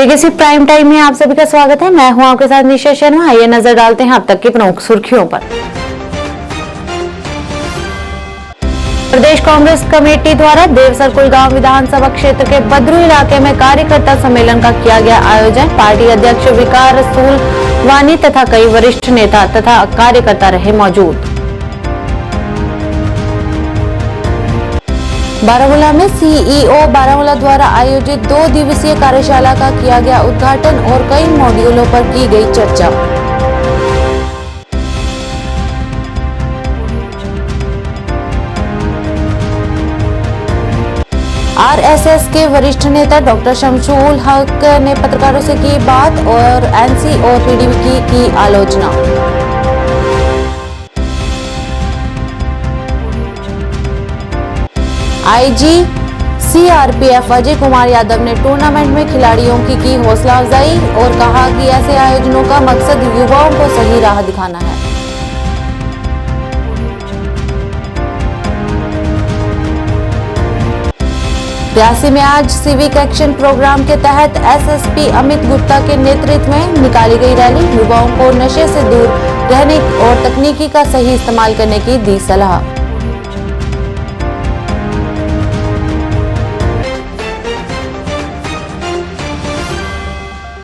JKC prime time में आप सभी का स्वागत है। मैं हूं आपके साथ निशा शर्मा। आइए नजर डालते हैं अब तक की प्रमुख सुर्खियों पर। प्रदेश कांग्रेस कमेटी द्वारा देवसर कुलगांव विधानसभा क्षेत्र के बद्रू इलाके में कार्यकर्ता सम्मेलन का किया गया आयोजन। पार्टी अध्यक्ष विकार रसूल वानी तथा कई वरिष्ठ नेता तथा कार्यकर्ता रहे मौजूद। बारामूला में सीईओ बारामूला द्वारा आयोजित 2 दिवसीय कार्यशाला का किया गया उद्घाटन और कई मॉड्यूलों पर की गई चर्चा। आरएसएस के वरिष्ठ नेता डॉक्टर शमशुल हक ने पत्रकारों से की बात और एनसी और पीडीपी की आलोचना। आईजी सीआरपीएफ अजय कुमार यादव ने टूर्नामेंट में खिलाड़ियों की हौसला अफजाई और कहा कि ऐसे आयोजनों का मकसद युवाओं को सही राह दिखाना है। रियासी में आज सिविक एक्शन प्रोग्राम के तहत एसएसपी अमित गुप्ता के नेतृत्व में निकाली गई रैली। युवाओं को नशे से दूर रहने और तकनीकी का सही इस्तेमाल करने की दी सलाह।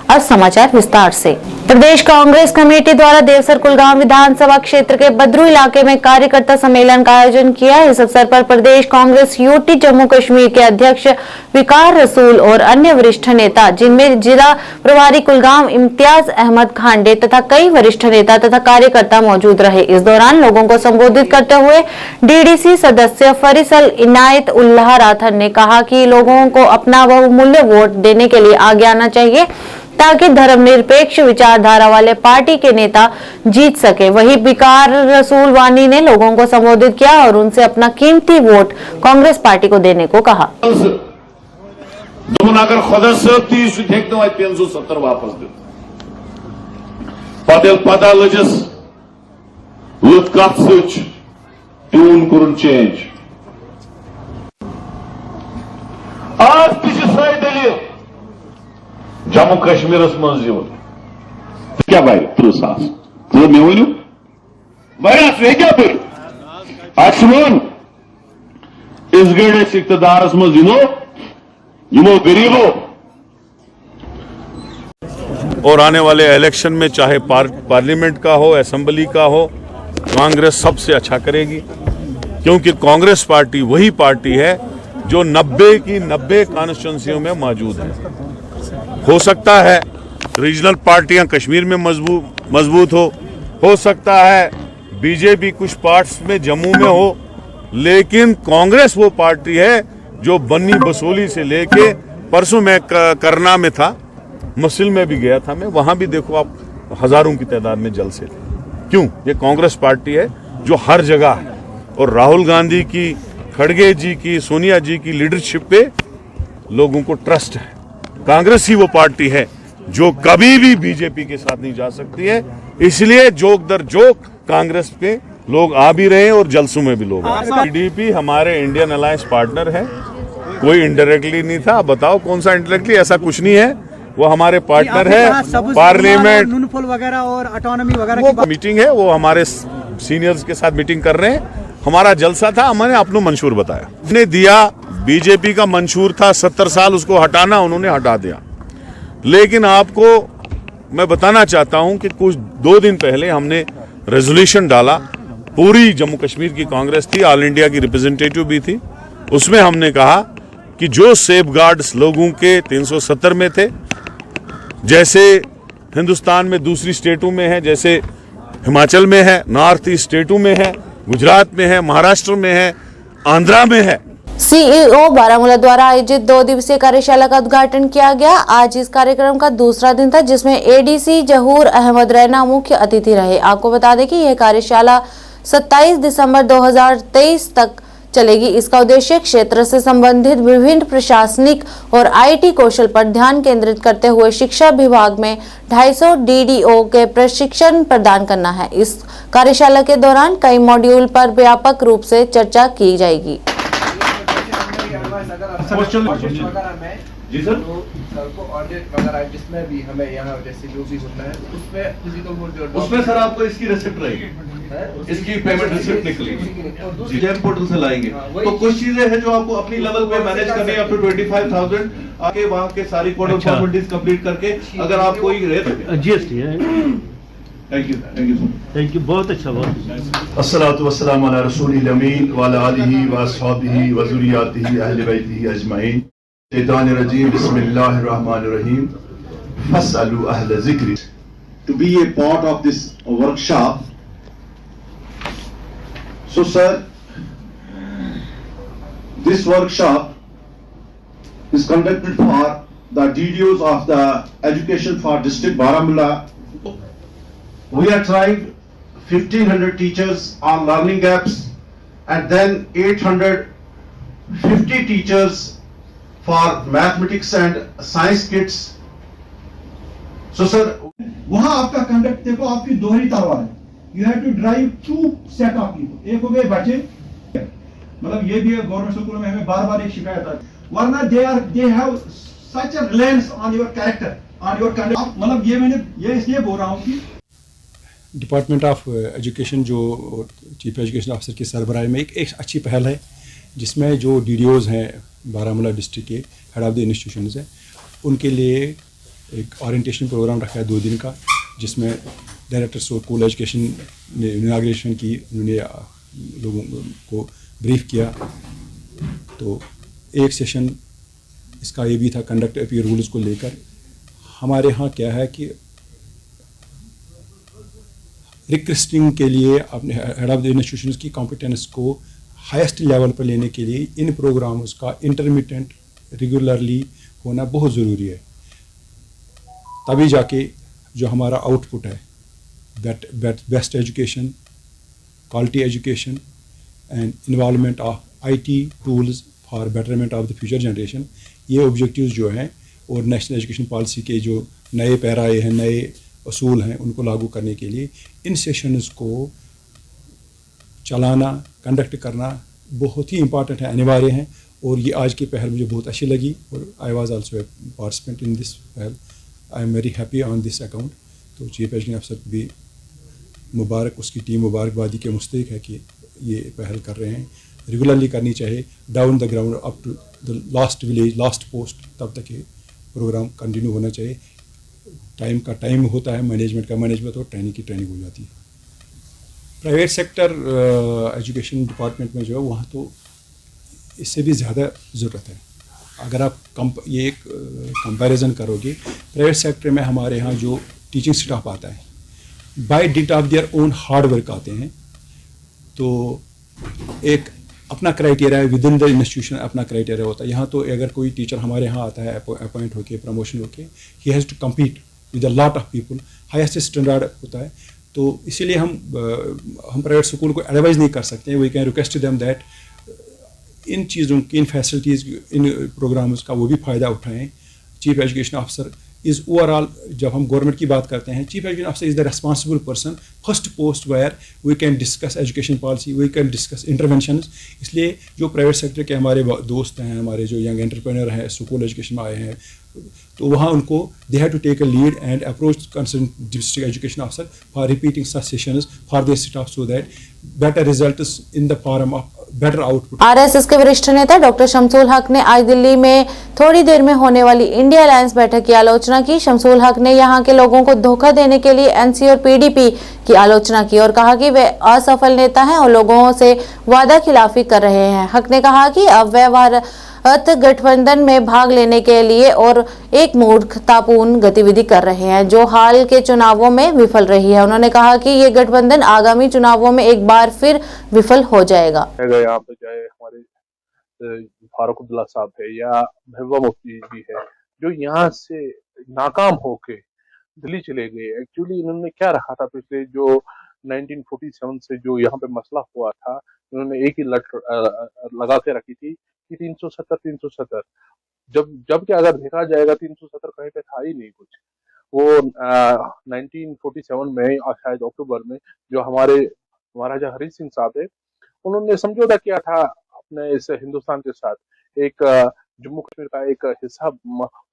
अब समाचार विस्तार से। प्रदेश कांग्रेस कमेटी द्वारा देवसर कुलगांव विधानसभा क्षेत्र के बद्रू इलाके में कार्यकर्ता सम्मेलन का आयोजन किया। इस अवसर पर प्रदेश कांग्रेस यूटी जम्मू कश्मीर के अध्यक्ष विकार रसूल और अन्य वरिष्ठ नेता, जिनमें जिला प्रभारी कुलगांव इम्तियाज अहमद खांडे तथा कई वरिष्ठ नेता तथा कार्यकर्ता मौजूद रहे। इस दौरान लोगों को संबोधित करते हुए डीडीसी सदस्य फरिसल इनायत उल्लाह राथन ने कहा कि लोगों को अपना बहुमूल्य वोट देने के लिए आगे आना चाहिए ताकि धर्मनिरपेक्ष विचारधारा वाले पार्टी के नेता जीत सके। वहीं विकार रसूल वानी ने लोगों को संबोधित किया और उनसे अपना कीमती वोट कांग्रेस पार्टी को देने को कहा। अगर खुदा साहब 370 वापस दे पता लजस लुत कथ ट्यून कुन चेंज आज सही दलील जम्मू कश्मीर मज क्या भाई 300 मे वन क्या पे वन इस गड़स इख्तदारस मज यमो गरीबों और आने वाले इलेक्शन में चाहे पार्लियामेंट का हो, असेंबली का हो, कांग्रेस सबसे अच्छा करेगी, क्योंकि कांग्रेस पार्टी वही पार्टी है जो 90 की 90 कॉन्स्टिट्यूंसियों में मौजूद है। हो सकता है रीजनल पार्टियां कश्मीर में मजबूत हो सकता है बीजेपी कुछ पार्ट्स में जम्मू में हो, लेकिन कांग्रेस वो पार्टी है जो बन्नी बसोली से लेके परसों मैं करना में था, मसिल में भी गया था मैं, वहां भी देखो आप हजारों की तादाद में जलसे थे। क्यों? ये कांग्रेस पार्टी है जो हर जगह है और राहुल गांधी की, खड़गे जी की, सोनिया जी की लीडरशिप पे लोगों को ट्रस्ट है। कांग्रेस ही वो पार्टी है जो कभी भी बीजेपी के साथ नहीं जा सकती है, इसलिए जोक दर जोक कांग्रेस पे लोग आ भी रहे हैं और जलसों में भी लोग आ रहे हैं। पीडीपी हमारे इंडियन अलायंस पार्टनर है, कोई इनडायरेक्टली नहीं था। बताओ कौन सा इनडायरेक्टली? ऐसा कुछ नहीं है, वो हमारे पार्टनर है। पार्लियामेंट वगैरह और ऑटोनॉमी वगैरह की मीटिंग है, वो हमारे सीनियर्स के साथ मीटिंग कर रहे हैं। हमारा जलसा था, हमने अपना मंशूर बताया, हमने दिया। बीजेपी का मंशूर था 70 साल उसको हटाना, उन्होंने हटा दिया। लेकिन आपको मैं बताना चाहता हूं कि कुछ 2 दिन पहले हमने रेजोल्यूशन डाला, पूरी जम्मू कश्मीर की कांग्रेस थी, ऑल इंडिया की रिप्रेजेंटेटिव भी थी, उसमें हमने कहा कि जो सेफगार्ड्स लोगों के 370 में थे, जैसे हिंदुस्तान में दूसरी स्टेटों में है, जैसे हिमाचल में है, नॉर्थ ईस्ट स्टेटों में है, गुजरात में है, महाराष्ट्र में है, आंध्रा में है। सीईओ बारामूला द्वारा आयोजित 2 दिवसीय कार्यशाला का उद्घाटन किया गया। आज इस कार्यक्रम का दूसरा दिन था, जिसमें एडीसी जहूर अहमद रैना मुख्य अतिथि रहे। आपको बता दें कि यह कार्यशाला 27 दिसंबर 2023 तक चलेगी। इसका उद्देश्य क्षेत्र से संबंधित विभिन्न प्रशासनिक और आईटी कौशल पर ध्यान केंद्रित करते हुए शिक्षा विभाग में 250 डीडीओ के प्रशिक्षण प्रदान करना है। इस कार्यशाला के दौरान कई मॉड्यूल पर व्यापक रूप से चर्चा की जाएगी। जी सर। तो कल को ऑडिट वगैरह जिसमें भी हमें यहाँ जैसे जो भी होता है उसमें फिजिकल वो उसमें सर आपको इसकी रिसिप्ट रहेगी, इसकी पेमेंट रिसिप्ट निकलेगी जी, जेम पोर्टल से लाएंगे। तो कुछ चीजें हैं जो आपको अपनी लेवल पे मैनेज करनी है, अप टू 25,000 आके वहाँ के सारी कोड ऑफ फॉर्मेलिटीज कंप्लीट करके अगर आप कोई जीएसटी है। Thank you sir. Thank you, बहुत अच्छा, बहुत अस्सलातु वस्सलामु अला रसूलिल अमीन व अला आलिहि व अस्हाबिहि व ज़ुर्रिय्यतिहि अहले बैतिहि अजमईन। शैतानिर रजीम, बिस्मिल्लाहिर रहमानिर रहीम। फस्अलू अहले ज़िक्र। To be a part of this workshop. So sir, this workshop is conducted for the DDOs of the education for district Baramulla. We are trying 1,500 teachers on learning gaps and then 850 teachers for mathematics and science kits. So sir, वहां आपका conduct देखो, आपकी दोहरी तलवार है। You have to drive two set of people. एक हो गए बच्चे, मतलब ये भी है गवर्नमेंट स्कूलों में हमें बार बार एक शिकायत है, वरना they have such a reliance on your character, on your conduct. मतलब ये मैंने ये इसलिए बोल रहा हूँ कि डिपार्टमेंट ऑफ एजुकेशन जो चीफ एजुकेशन ऑफिसर की सरबराही में एक अच्छी पहल है, जिसमें जो डीडीओज़ हैं बारामूला डिस्ट्रिक्ट के हेड ऑफ़ द इंस्टीट्यूशंस हैं, उनके लिए एक ओरिएंटेशन प्रोग्राम रखा है 2 दिन का, जिसमें डायरेक्टर स्कूल एजुकेशन ने इनाग्रेशन की, उन्होंने लोगों को ब्रीफ किया। तो एक सेशन इसका ये भी था कंडक्ट अपीयर रूल्स को लेकर। हमारे यहाँ क्या है कि रिक्वेस्टिंग के लिए अपने हेड ऑफ द इंस्टीट्यूशंस की कॉम्पिटेंस को हाईएस्ट लेवल पर लेने के लिए इन प्रोग्राम्स का इंटरमिटेंट रेगुलरली होना बहुत ज़रूरी है, तभी जाके जो हमारा आउटपुट है best education, quality education and involvement of IT tools for betterment of the future generation, ये ऑब्जेक्टिव्स जो हैं और नेशनल एजुकेशन पॉलिसी के जो नए पैराए हैं, नए असूल हैं, उनको लागू करने के लिए इन सेशंस को चलाना, कंडक्ट करना बहुत ही इम्पॉर्टेंट है, अनिवार्य हैं। और ये आज की पहल मुझे बहुत अच्छी लगी और I was also a participant in this पहल। I am very happy on this account. तो चीफ एजुकेशन अफसर भी मुबारक, उसकी टीम मुबारकबादी के मुस्तहिक है कि ये पहल कर रहे हैं। रेगुलरली करनी चाहिए, down the ground up to the last village, last post, तब तक ये प्रोग्राम कंटिन्यू होना चाहिए। टाइम का टाइम होता है, मैनेजमेंट का मैनेजमेंट हो, ट्रेनिंग की ट्रेनिंग हो जाती है। प्राइवेट सेक्टर एजुकेशन डिपार्टमेंट में जो है वहाँ तो इससे भी ज़्यादा ज़रूरत है। अगर आप ये एक कंपैरिजन करोगे, प्राइवेट सेक्टर में हमारे यहाँ जो टीचिंग स्टाफ आता है बाय डिट of their own hard work आते हैं, तो एक अपना क्राइटेरिया है, विद इन द इंस्टीट्यूशन अपना क्राइटेरिया होता है। यहाँ तो अगर कोई टीचर हमारे यहाँ आता है अपॉइंट होके, प्रमोशन होके, he has to compete with a lot of people, highest standard होता है। तो इसीलिए हम प्राइवेट स्कूल को एडवाइज़ नहीं कर सकते हैं। We can request them that इन चीज़ों की, इन फैसिलिटीज़, इन प्रोग्राम्स का वो भी फ़ायदा उठाएं। Chief education officer is overall, जब हम गवर्नमेंट की बात करते हैं, chief education officer is the responsible person, first post where we can discuss education policy, we can discuss interventions. इसलिए जो प्राइवेट सेक्टर के हमारे दोस्त हैं, हमारे जो यंग एंटरप्रेन्योर हैं, स्कूल एजुकेशन में आए हैं, तो वहाँ उनको they have to take a lead and approach concern district education officer for repeating such sessions for their staff, so that better results in the form of better output. RSS के वरिष्ठ नेता doctor Shamsul हक ने आज दिल्ली में थोड़ी देर में होने वाली इंडिया अलायंस बैठक की आलोचना की। शमसूल हक ने यहां के लोगों को धोखा देने के लिए एनसी और पीडीपी की आलोचना की और कहा कि वे असफल नेता हैं और लोगों से वादा खिलाफी कर रहे हैं। हक ने कहा कि अब वे भारत गठबंधन में भाग लेने के लिए और एक मूर्खतापूर्ण गतिविधि कर रहे हैं जो हाल के चुनावों में विफल रही है। उन्होंने कहा कि ये गठबंधन आगामी चुनावों में एक बार फिर विफल हो जाएगा। यहाँ पे चाहे हमारे फारूक अब्दुल्ला साहब है या महबूबा मुफ्ती जी है, जो यहाँ से नाकाम होके दिल्ली चले गए। एक्चुअली इन्होंने क्या रखा था, पिछले जो 1947 से जो यहाँ पे मसला हुआ था, इन्होंने एक ही लट लगा के रखी थी कि 370 जब कि अगर देखा जाएगा 370 कहीं पे था ही नहीं कुछ। वो 1947 में शायद अक्टूबर में जो हमारे महाराजा हरि सिंह साहब है, उन्होंने समझौता किया था अपने इस हिंदुस्तान के साथ, एक जम्मू कश्मीर का एक हिस्सा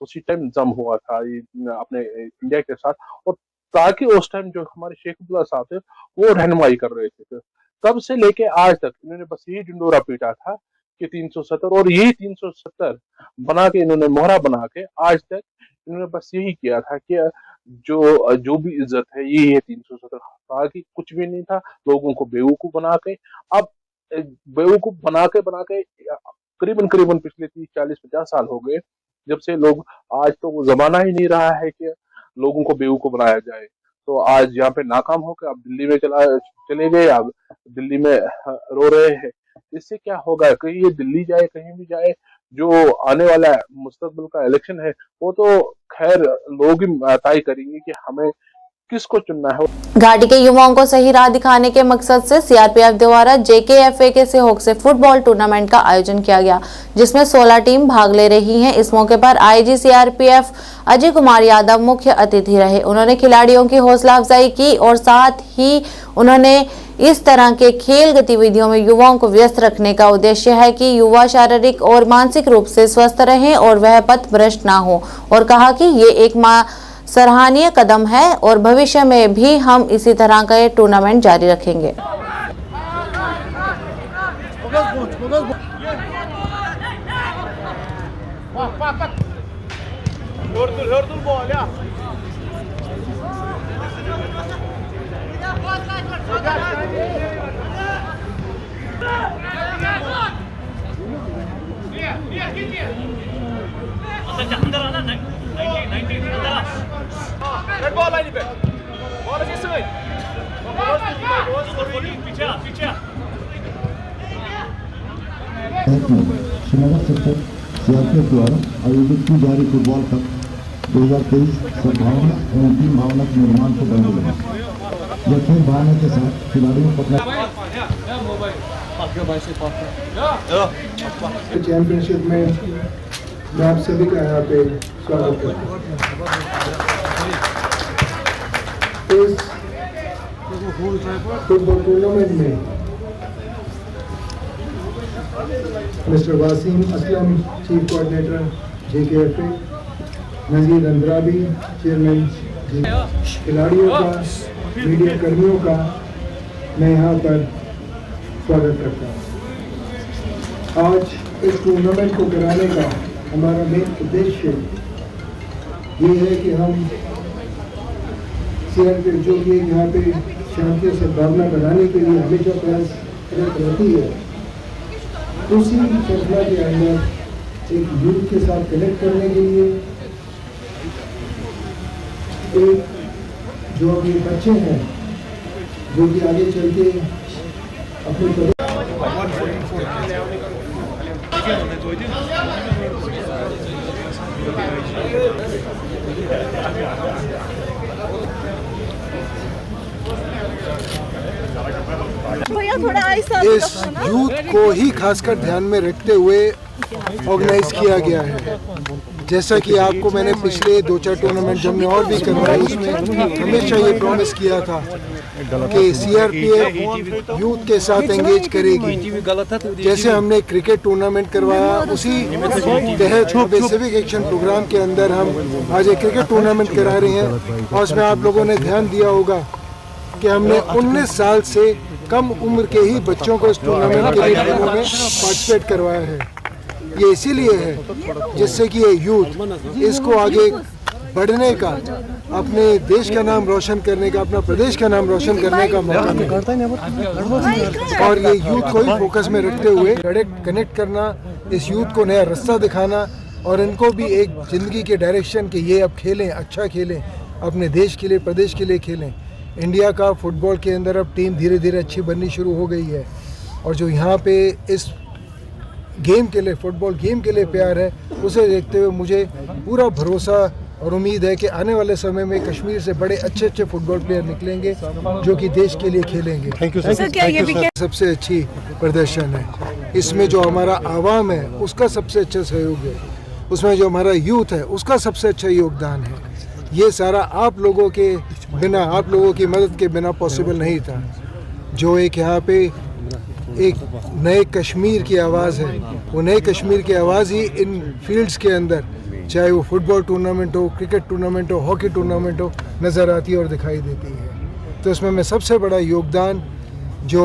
उसी टाइम जम हुआ था ये अपने इंडिया के साथ, और ताकि उस टाइम जो हमारे शेख अब्दुल्ला साहब थे वो रहनुमाई कर रहे थे। तब से लेके आज तक इन्होंने बस यही ढिंडोरा पीटा था कि 370, और यही 370 बना के इन्होंने मोहरा बना के आज तक इन्होंने बस यही किया था कि जो भी इज्जत है यही है 370। बाकी कुछ भी नहीं था, लोगों को बेवकूफ बना के, अब बेवकूफ बना के करीबन पिछले 30-40-50 साल हो गए जब से लोग, आज तो वो जमाना ही नहीं रहा है कि लोगों को बेवकूफ बनाया जाए। तो आज यहाँ पे नाकाम होकर अब दिल्ली में चले गए, अब दिल्ली में रो रहे हैं। इससे क्या होगा, कहीं ये दिल्ली जाए कहीं भी जाए, जो आने वाला मुस्तकबिल का इलेक्शन है वो तो खैर लोग ही तय करेंगे कि हमें किसको चुनना है। घाटी के युवाओं को सही राह दिखाने के मकसद से सीआरपीएफ द्वारा जेकेएफए के सहयोग से फुटबॉल टूर्नामेंट का आयोजन किया गया, जिसमें 16 टीम भाग ले रही हैं। इस मौके पर आईजी सीआरपीएफ अजय कुमार यादव मुख्य अतिथि रहे। उन्होंने खिलाड़ियों की हौसला अफजाई की और साथ ही उन्होंने इस तरह के खेल गतिविधियों में युवाओं को व्यस्त रखने का उद्देश्य है कि युवा शारीरिक और मानसिक रूप से स्वस्थ रहें और वह पथ भ्रष्ट ना हो, और कहा कि ये एक सराहनीय कदम है और भविष्य में भी हम इसी तरह का ये टूर्नामेंट जारी रखेंगे। श्रीनगर सेक्टर सीआरपीएफ द्वारा आयोजित की जा रही फुटबॉल कप 2023 सद्भावना एवं टीम भावना के निर्माण को बल मिलेगा। यह खेल भावना के साथ खिलाड़ियों को अपना चैंपियनशिप में मैं आप सभी का यहाँ पे स्वागत करता हूँ। इस फुटबॉल टूर्नामेंट में mister Waseem Aslam chief coordinator JKFA, Nazir Andrabi chairman, खिलाड़ियों का, मीडिया कर्मियों का मैं यहाँ पर स्वागत करता हूँ। आज इस टूर्नामेंट को कराने का हमारा मेन उद्देश्य ये है कि हम सीआरपीएफ जो कि यहाँ पे शांति और सद्भावना बनाने के लिए हमेशा प्रयास रहती है, उसी श्रृंखला के अंदर एक यूथ के साथ कनेक्ट करने के लिए, एक जो अभी बच्चे हैं जो कि आगे चल के अपने इस यूथ को ही खासकर ध्यान में रखते हुए ऑर्गेनाइज किया गया है। जैसा कि आपको मैंने पिछले 2-4 टूर्नामेंट जब मैं और भी करवाया उसमें हमेशा ये प्रॉमिस किया था कि सीआरपीएफ यूथ के साथ एंगेज करेगी। जैसे हमने क्रिकेट टूर्नामेंट करवाया उसी तहत सिविक एक्शन प्रोग्राम के अंदर हम आज एक क्रिकेट टूर्नामेंट करा रहे हैं, और उसमें आप लोगों ने ध्यान दिया होगा कि हमने 19 साल से कम उम्र के ही बच्चों को इस टूर्नामेंट के लिए पार्टिसिपेट करवाया है। ये इसीलिए है जिससे कि ये यूथ इसको आगे बढ़ने का, अपने देश का नाम रोशन करने का, अपना प्रदेश का नाम रोशन करने का मौका मिले। और ये यूथ को ही फोकस में रखते हुए कनेक्ट करना, इस यूथ को नया रास्ता दिखाना और इनको भी एक ज़िंदगी के डायरेक्शन के ये अब खेलें, अच्छा खेलें, अपने देश के लिए, प्रदेश के लिए खेलें। इंडिया का फुटबॉल के अंदर अब टीम धीरे धीरे अच्छी बननी शुरू हो गई है, और जो यहाँ पे इस गेम के लिए, फुटबॉल गेम के लिए प्यार है, उसे देखते हुए मुझे पूरा भरोसा और उम्मीद है कि आने वाले समय में कश्मीर से बड़े अच्छे अच्छे फुटबॉल प्लेयर निकलेंगे जो कि देश के लिए खेलेंगे। Thank you sir. सबसे अच्छी प्रदर्शन है इसमें, जो हमारा आवाम है उसका सबसे अच्छा सहयोग है, उसमें जो हमारा यूथ है उसका सबसे अच्छा योगदान है। ये सारा आप लोगों के बिना, आप लोगों की मदद के बिना पॉसिबल नहीं था। जो एक यहाँ पे एक नए कश्मीर की आवाज़ है, वो नए कश्मीर की आवाज़ ही इन फील्ड्स के अंदर, चाहे वो फुटबॉल टूर्नामेंट हो, क्रिकेट टूर्नामेंट हो, हॉकी टूर्नामेंट हो, नज़र आती है और दिखाई देती है। तो इसमें मैं सबसे बड़ा योगदान जो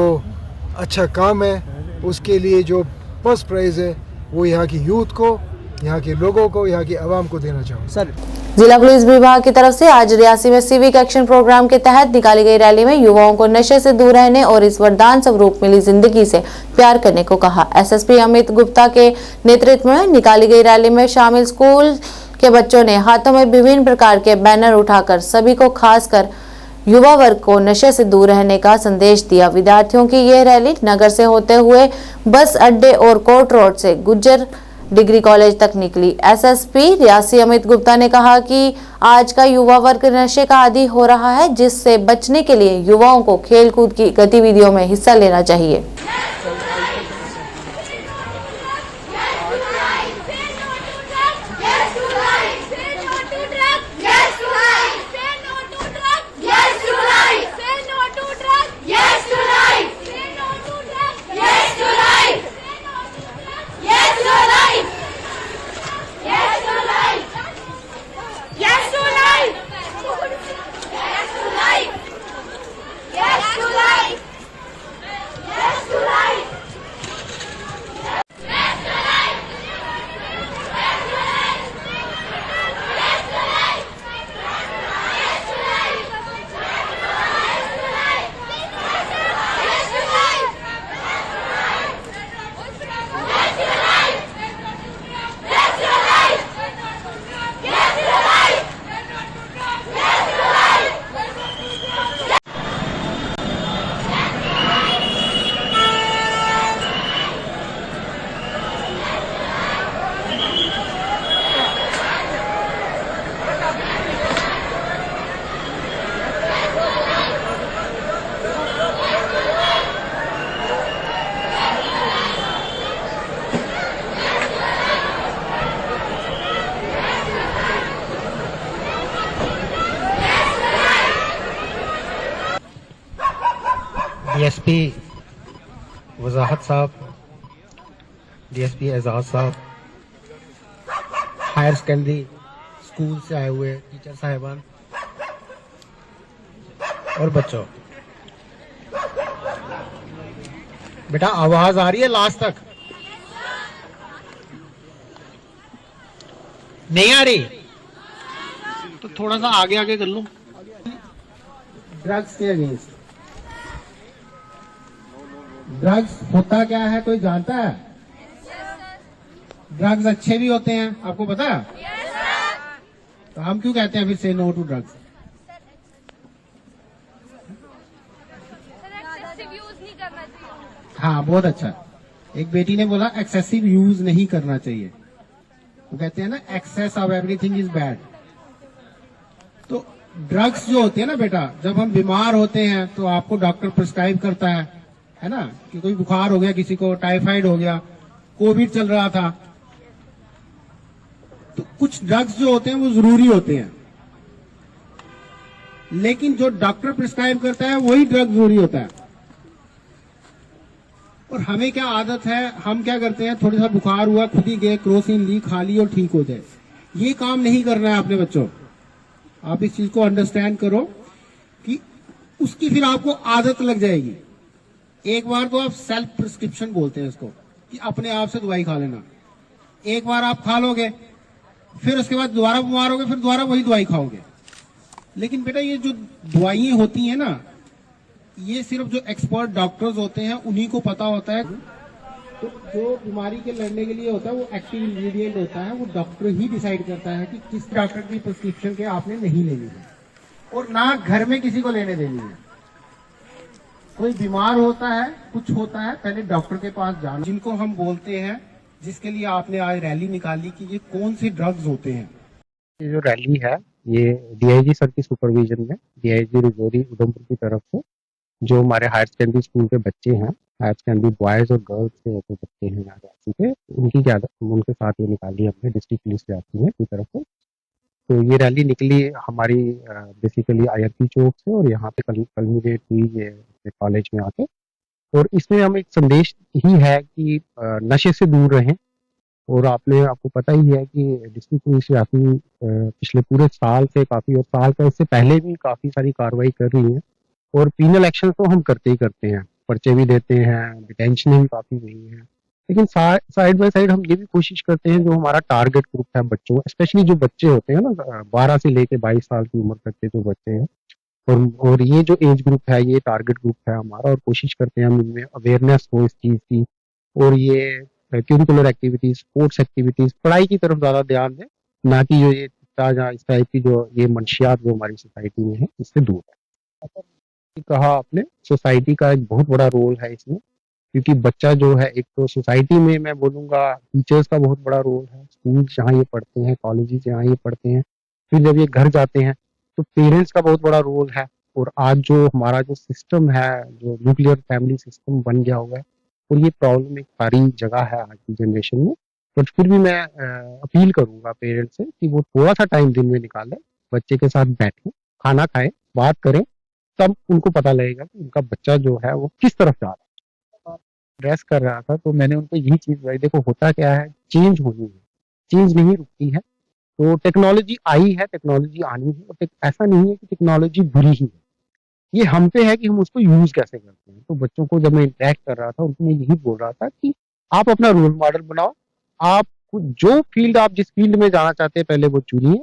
अच्छा काम है उसके लिए जो फर्स्ट प्राइज़ है वो यहाँ की यूथ को, यहाँ के लोगों को, यहाँ की आवाम को देना चाहूँ। सर, जिला पुलिस विभाग की तरफ से आज रियासी में सिविक एक्शन प्रोग्राम के तहत निकाली गई रैली में युवाओं को नशे से दूर रहने और इस वरदान स्वरूप मिली जिंदगी से प्यार करने को कहा। एसएसपी अमित गुप्ता के नेतृत्व में निकाली गई रैली में शामिल स्कूल के बच्चों ने हाथों में विभिन्न प्रकार के बैनर उठाकर सभी को, खासकर युवा वर्ग को नशे से दूर रहने का संदेश दिया। विद्यार्थियों की यह रैली नगर से होते हुए बस अड्डे और कोर्ट रोड से गुज्जर डिग्री कॉलेज तक निकली। एसएसपी रियासी अमित गुप्ता ने कहा कि आज का युवा वर्ग नशे का आदी हो रहा है, जिससे बचने के लिए युवाओं को खेलकूद की गतिविधियों में हिस्सा लेना चाहिए। डीएसपी वजाहत साहब, डीएसपी एजाज साहब, हायर सेकेंडरी स्कूल से आए हुए टीचर साहिबान और बच्चों, बेटा आवाज आ रही है लास्ट तक? नहीं आ रही तो थोड़ा सा आगे आगे कर लो। ड्रग्स के अगेंस्ट, ड्रग्स होता क्या है कोई जानता है? ड्रग्स अच्छे भी होते हैं, आपको पता है? तो हम क्यों कहते हैं फिर से नो टू ड्रग्स? हाँ, बहुत अच्छा। एक बेटी ने बोला एक्सेसिव यूज नहीं करना चाहिए। वो कहते हैं ना excess of everything is bad. तो ड्रग्स जो होते हैं ना बेटा, जब हम बीमार होते हैं तो आपको डॉक्टर प्रिस्क्राइब करता है ना, कि कोई बुखार हो गया, किसी को टाइफाइड हो गया, कोविड चल रहा था, तो कुछ ड्रग्स जो होते हैं वो जरूरी होते हैं, लेकिन जो डॉक्टर प्रिस्क्राइब करता है वही ड्रग जरूरी होता है। और हमें क्या आदत है, हम क्या करते हैं, थोड़ा सा बुखार हुआ, खुद ही गए क्रोसिन ली, खा ली और ठीक हो जाए। ये काम नहीं करना है अपने बच्चों। आप इस चीज को अंडरस्टैंड करो कि उसकी फिर आपको आदत लग जाएगी। एक बार तो आप सेल्फ प्रिस्क्रिप्शन बोलते हैं इसको, कि अपने आप से दवाई खा लेना। एक बार आप खा लोगे, फिर उसके बाद दोबारा बीमार होगे, फिर दोबारा वही दवाई खाओगे। लेकिन बेटा ये जो दवाइयां होती हैं ना, ये सिर्फ जो एक्सपर्ट डॉक्टर्स होते हैं उन्हीं को पता होता है। तो जो बीमारी के लड़ने के लिए होता है वो एक्टिव इंग्रेडिएंट होता है, वो डॉक्टर ही डिसाइड करता है कि किस डॉक्टर की प्रिस्क्रिप्शन के आपने नहीं लेनी है, और ना घर में किसी को लेने देनी है। कोई बीमार होता है, कुछ होता है, पहले डॉक्टर के पास जाना। जिनको हम बोलते हैं, जिसके लिए आपने आज रैली निकाली कि ये कौन से ड्रग्स होते हैं। ये जो रैली है ये डीआईजी सर की सुपरविजन में, डीआईजी रिजौरी उधमपुर की तरफ से, जो हमारे हायर सेकेंडरी स्कूल के बच्चे हैं, हायर सेकेंडरी बॉयज और गर्ल्स के जो बच्चे हैं यहाँ रांची के, उनकी क़यादत उनके साथ ये निकाली हमने डिस्ट्रिक्ट पुलिस रांची में की तरफ से। तो ये रैली निकली हमारी बेसिकली आईआरपी चौक से, और यहाँ पे कल्मिनेट हुई ये कॉलेज में आके। और इसमें हम एक संदेश ही है कि नशे से दूर रहें। और आपको पता ही है कि डिस्ट्रिक्ट पुलिस काफी पिछले पूरे साल से काफी, और साल का इससे पहले भी काफी सारी कार्रवाई कर रही है। और पीनल एक्शन तो हम करते ही करते हैं, पर्चे भी देते हैं, डिटेंशन भी काफी हुई है। लेकिन साइड बाय साइड हम ये भी कोशिश करते हैं, जो हमारा टारगेट ग्रुप है बच्चों, स्पेशली जो बच्चे होते हैं ना 12 से लेके 22 साल की उम्र तक के जो बच्चे हैं, और ये जो एज ग्रुप है ये टारगेट ग्रुप है हमारा, और कोशिश करते हैं हम इनमें अवेयरनेस हो इस चीज की, और ये करिकुलर एक्टिविटीज, स्पोर्ट्स एक्टिविटीज, पढ़ाई की तरफ ज्यादा ध्यान दें, ना कि जो ये इस टाइप की जो ये मंशियात जो हमारी सोसाइटी में है इससे दूर है। कहा आपने, सोसाइटी का एक बहुत बड़ा रोल है इसमें, क्योंकि बच्चा जो है, एक तो सोसाइटी में मैं बोलूंगा टीचर्स का बहुत बड़ा रोल है, स्कूल जहाँ ये पढ़ते हैं, कॉलेजेस जहाँ ये पढ़ते हैं, फिर जब ये घर जाते हैं तो पेरेंट्स का बहुत बड़ा रोल है। और आज जो हमारा जो सिस्टम है, जो न्यूक्लियर फैमिली सिस्टम बन गया हुआ है, और ये प्रॉब्लम एक सारी जगह है आज की जनरेशन में। बट फिर भी मैं अपील करूंगा पेरेंट्स से कि वो थोड़ा सा टाइम दिन में निकालें, बच्चे के साथ बैठें, खाना खाएं, बात करें, तब उनको पता लगेगा कि उनका बच्चा जो है वो किस तरफ जा रहा है। एड्रेस कर रहा था तो मैंने उनको यही चीज बताई, देखो होता क्या है, चेंज होनी है, चेंज नहीं रुकती है। तो टेक्नोलॉजी आई है, टेक्नोलॉजी आनी है, और ऐसा नहीं है कि टेक्नोलॉजी बुरी ही है, ये हम पे है कि हम उसको यूज कैसे करते हैं। तो बच्चों को जब मैं इंटरेक्ट कर रहा था, उनको मैं यही बोल रहा था कि आप अपना रोल मॉडल बनाओ, आप जो फील्ड, आप जिस फील्ड में जाना चाहते हैं पहले वो चुनिए,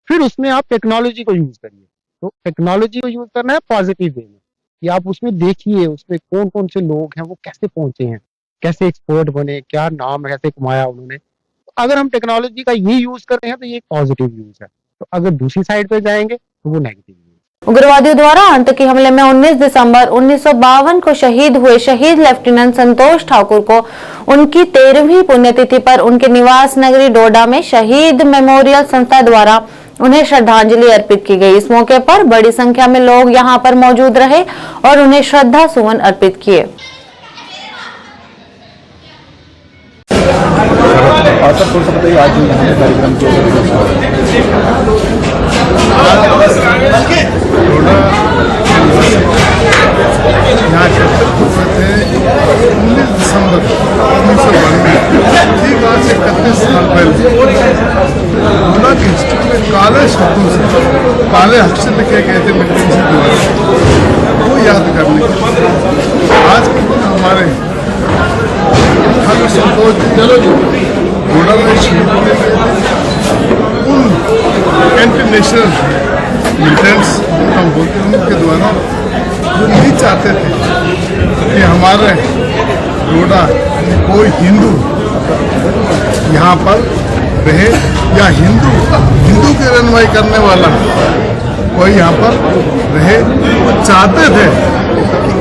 फिर उसमें आप टेक्नोलॉजी को यूज करिए। तो टेक्नोलॉजी को यूज करना है पॉजिटिव वे में, कि आप उसमें देखिए उसमें कौन कौन से लोग हैं, वो कैसे पहुंचे हैं, कैसे एक्सपर्ट बने, क्या नाम कैसे कमाया उन्होंने। तो अगर हम टेक्नोलॉजी का ये यूज कर रहे हैं तो ये एक पॉजिटिव यूज है, तो अगर दूसरी साइड पे जाएंगे तो वो नेगेटिव। उग्रवादियों द्वारा आतंकी हमले में 19 दिसंबर 1952 को शहीद हुए शहीद लेफ्टिनेंट संतोष ठाकुर को उनकी 13वीं पुण्यतिथि पर उनके निवास नगरी डोडा में शहीद मेमोरियल संस्था द्वारा उन्हें श्रद्धांजलि अर्पित की गई। इस मौके पर बड़ी संख्या में लोग यहां पर मौजूद रहे और उन्हें श्रद्धा सुमन अर्पित किए। यहाँ छतरपुर में थे 19 दिसंबर 1992, ठीक आज से 31 साल पहले डोडा की हिस्ट्री में काले शब्दों से, काले हक से लिखे गए थे मिलिटेंसी द्वारा, वो याद करने के आज के दिन हमारे संतोष डोडा में शहीद किए गए उन एंटी नेशनल मिलिटेंट्स हम बोलते हैं, उनके द्वारा जो नहीं चाहते थे कि हमारे डोडा कोई हिंदू यहाँ पर रहे, या हिंदू की रहनुमाई करने वाला कोई यहाँ पर रहे। वो चाहते थे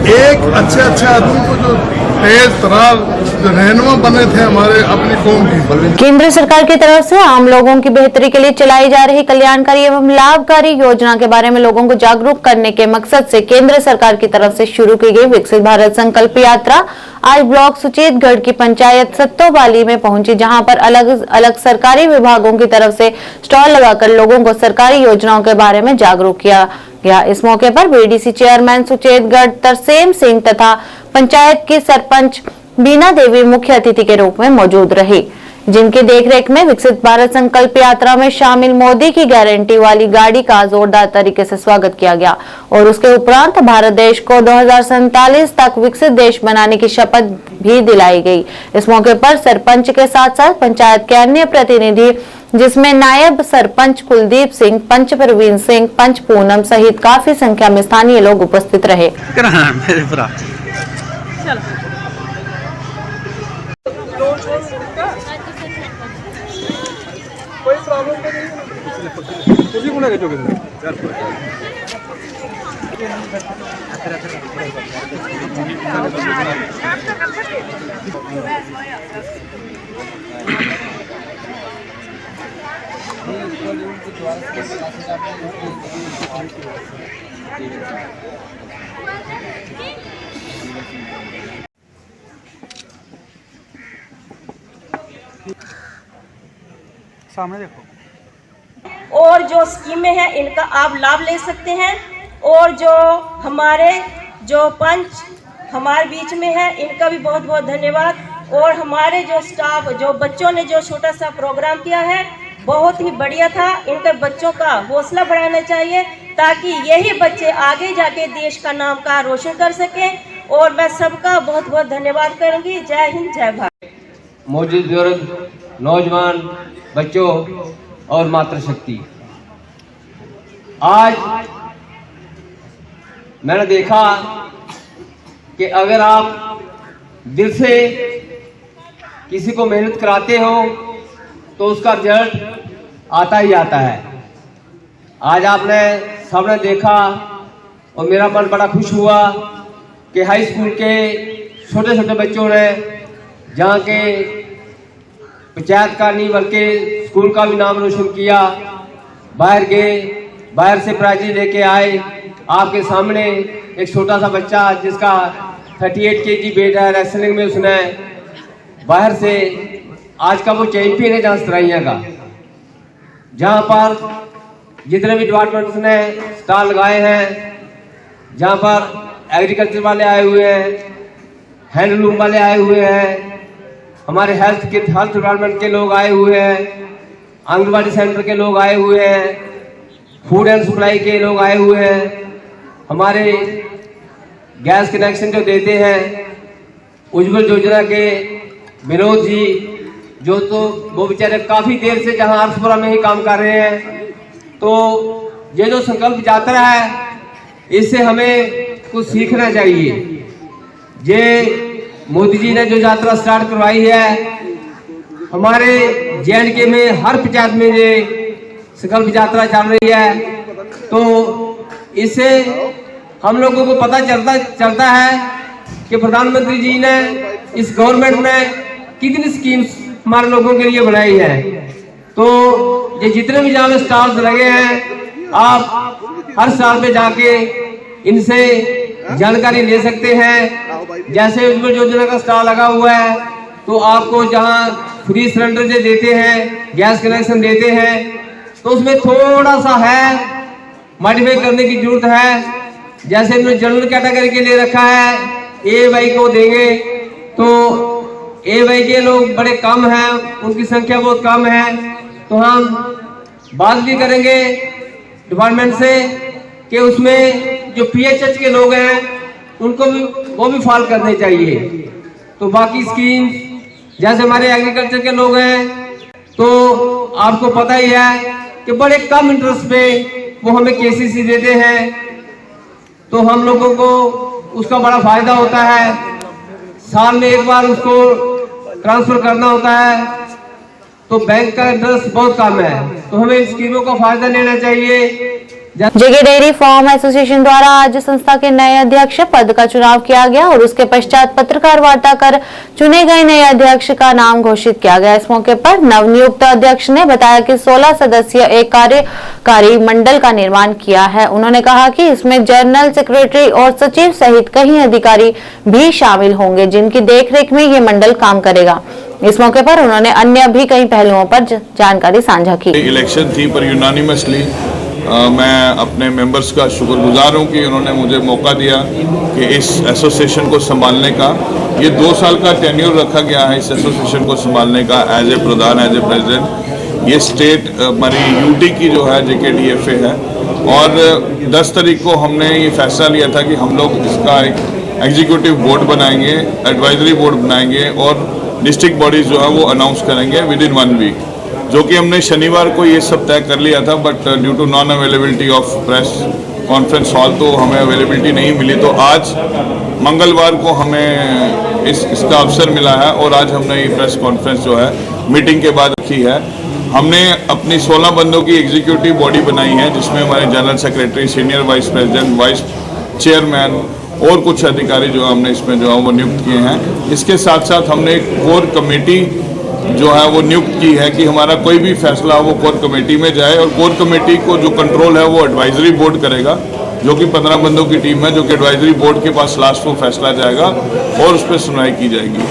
कि एक अच्छे आदमी को जो तेज तरार जो रहनुमा बने थे हमारे अपनी कौम की। केंद्र सरकार की तरफ से आम लोगों की बेहतरी के लिए चलाई जा रही कल्याणकारी एवं लाभकारी योजना के बारे में लोगों को जागरूक करने के मकसद से केंद्र सरकार की तरफ से शुरू की गई विकसित भारत संकल्प यात्रा आज ब्लॉक सुचेतगढ़ की पंचायत सत्तोबाली में पहुंची, जहां पर अलग अलग सरकारी विभागों की तरफ से स्टॉल लगाकर लोगों को सरकारी योजनाओं के बारे में जागरूक किया गया। इस मौके पर बीडीसी चेयरमैन सुचेतगढ़ तरसेम सिंह तथा पंचायत की सरपंच बीना देवी मुख्य अतिथि के रूप में मौजूद रही, जिनकी देखरेख में विकसित भारत संकल्प यात्रा में शामिल मोदी की गारंटी वाली गाड़ी का जोरदार तरीके से स्वागत किया गया और उसके उपरांत भारत देश को 2047 तक विकसित देश बनाने की शपथ भी दिलाई गई। इस मौके पर सरपंच के साथ साथ पंचायत के अन्य प्रतिनिधि, जिसमें नायब सरपंच कुलदीप सिंह, पंच प्रवीण सिंह, पंच पूनम सहित काफी संख्या में स्थानीय लोग उपस्थित रहे। कोई प्रॉब्लम सामने देखो। और जो स्कीमें हैं इनका आप लाभ ले सकते हैं। और जो हमारे जो पंच हमारे बीच में है, इनका भी बहुत बहुत धन्यवाद। और हमारे जो स्टाफ, जो बच्चों ने जो छोटा सा प्रोग्राम किया है, बहुत ही बढ़िया था। इनके बच्चों का हौसला बढ़ाना चाहिए ताकि यही बच्चे आगे जाके देश का नाम का रोशन कर सकें। और मैं सबका बहुत बहुत धन्यवाद करूंगी। जय हिंद, जय भारत। मौजूद बुजुर्ग, नौजवान, बच्चों और मातृशक्ति, आज मैंने देखा कि अगर आप दिल से किसी को मेहनत कराते हो तो उसका रिजल्ट आता ही आता है। आज आपने सबने देखा और मेरा मन बड़ा खुश हुआ कि हाई स्कूल के छोटे छोटे बच्चों ने जहाँ के पंचायत का नहीं बल्कि स्कूल का भी नाम रोशन किया, बाहर गए, बाहर से प्राइज लेके आए। आपके सामने एक छोटा सा बच्चा जिसका 38 kg वेट है, रेसलिंग में उसने बाहर से आज का वो चैंपियन है जहाँ सराइया का, जहाँ पर जितने भी डिपार्टमेंट्स ने स्टॉल लगाए हैं, जहाँ पर एग्रीकल्चर वाले आए हुए हैं, हैंडलूम वाले आए हुए हैं, हमारे हेल्थ डिपार्टमेंट के लोग आए हुए हैं, आंगनबाड़ी सेंटर के लोग आए हुए हैं, फूड एंड सप्लाई के लोग आए हुए हैं, हमारे गैस कनेक्शन जो देते हैं, उज्ज्वल योजना के विनोद जी, जो तो वो बेचारे काफ़ी देर से जहां आरसपुरा में ही काम कर रहे हैं। तो ये जो संकल्प यात्रा है, इससे हमें कुछ सीखना चाहिए। ये मोदी जी ने जो यात्रा स्टार्ट करवाई है, हमारे JNK में हर पंचायत में ये संकल्प यात्रा चल रही है, तो इससे हम लोगों को पता चलता है कि प्रधानमंत्री जी ने, इस गवर्नमेंट ने कितनी स्कीम्स हमारे लोगों के लिए बनाई है। तो ये जितने भी जहाँ स्टॉल्स लगे हैं, आप हर साल में जाके इनसे जानकारी ले सकते हैं। जैसे उज्ज्वल योजना का स्टॉल लगा हुआ है, तो आपको जहाँ फ्री सिलेंडर जो देते हैं, गैस कनेक्शन देते हैं, तो उसमें थोड़ा सा है मॉडिफाई करने की जरूरत है। जैसे इन्होंने जनरल कैटेगरी के लिए रखा है, AY को देंगे, तो AY के लोग बड़े कम हैं, उनकी संख्या बहुत कम है। तो हम बात भी करेंगे डिपार्टमेंट से कि उसमें जो PHH के लोग हैं उनको भी वो भी फॉल करने चाहिए। तो बाकी स्कीम जैसे हमारे एग्रीकल्चर के लोग हैं, तो आपको पता ही है कि बड़े कम इंटरेस्ट पे वो हमें KCC देते हैं, तो हम लोगों को उसका बड़ा फायदा होता है। साल में एक बार उसको ट्रांसफर करना होता है, तो बैंक का इंटरेस्ट बहुत कम है, तो हमें इन स्कीमों का फायदा लेना चाहिए। जेके डेयरी फार्म एसोसिएशन द्वारा आज संस्था के नए अध्यक्ष पद का चुनाव किया गया और उसके पश्चात पत्रकार वार्ता कर चुने गए नए अध्यक्ष का नाम घोषित किया गया। इस मौके पर नवनियुक्त अध्यक्ष ने बताया कि 16 सदस्यीय एक कार्यकारी मंडल का निर्माण किया है। उन्होंने कहा कि इसमें जनरल सेक्रेटरी और सचिव सहित कई अधिकारी भी शामिल होंगे, जिनकी देखरेख में ये मंडल काम करेगा। इस मौके पर उन्होंने अन्य भी कई पहलुओं पर जानकारी साझा की। इलेक्शन थी पर यूनानिमसली मैं अपने मेंबर्स का शुक्रगुजार हूं कि उन्होंने मुझे मौका दिया कि इस एसोसिएशन को संभालने का। ये 2 साल का टेन्योर रखा गया है इस एसोसिएशन को संभालने का एज ए प्रधान, एज ए प्रेसिडेंट। ये स्टेट हमारी यूटी की जो है JKDFA है, और 10 तारीख को हमने ये फैसला लिया था कि हम लोग इसका एक एग्जीक्यूटिव बोर्ड बनाएंगे, एडवाइजरी बोर्ड बनाएंगे और डिस्ट्रिक्ट बॉडीज जो है वो अनाउंस करेंगे विद इन 1 वीक, जो कि हमने शनिवार को ये सब तय कर लिया था। But due to non availability of press conference hall तो हमें अवेलेबिलिटी नहीं मिली, तो आज मंगलवार को हमें इसका अवसर मिला है और आज हमने ये प्रेस कॉन्फ्रेंस जो है मीटिंग के बाद रखी है। हमने अपनी 16 बंदों की एग्जीक्यूटिव बॉडी बनाई है, जिसमें हमारे general secretary, senior vice president, vice chairman और कुछ अधिकारी जो हमने इसमें जो है वो नियुक्त किए हैं। इसके साथ साथ हमने एक कोर कमेटी जो है वो नियुक्त की है कि हमारा कोई भी फैसला वो कोर कमेटी में जाए, और कोर कमेटी को जो कंट्रोल है वो एडवाइजरी बोर्ड करेगा। जो कि 15 बंदों की टीम है, जो कि एडवाइजरी बोर्ड के पास लास्ट को फैसला जाएगा और उस पर सुनवाई की जाएगी।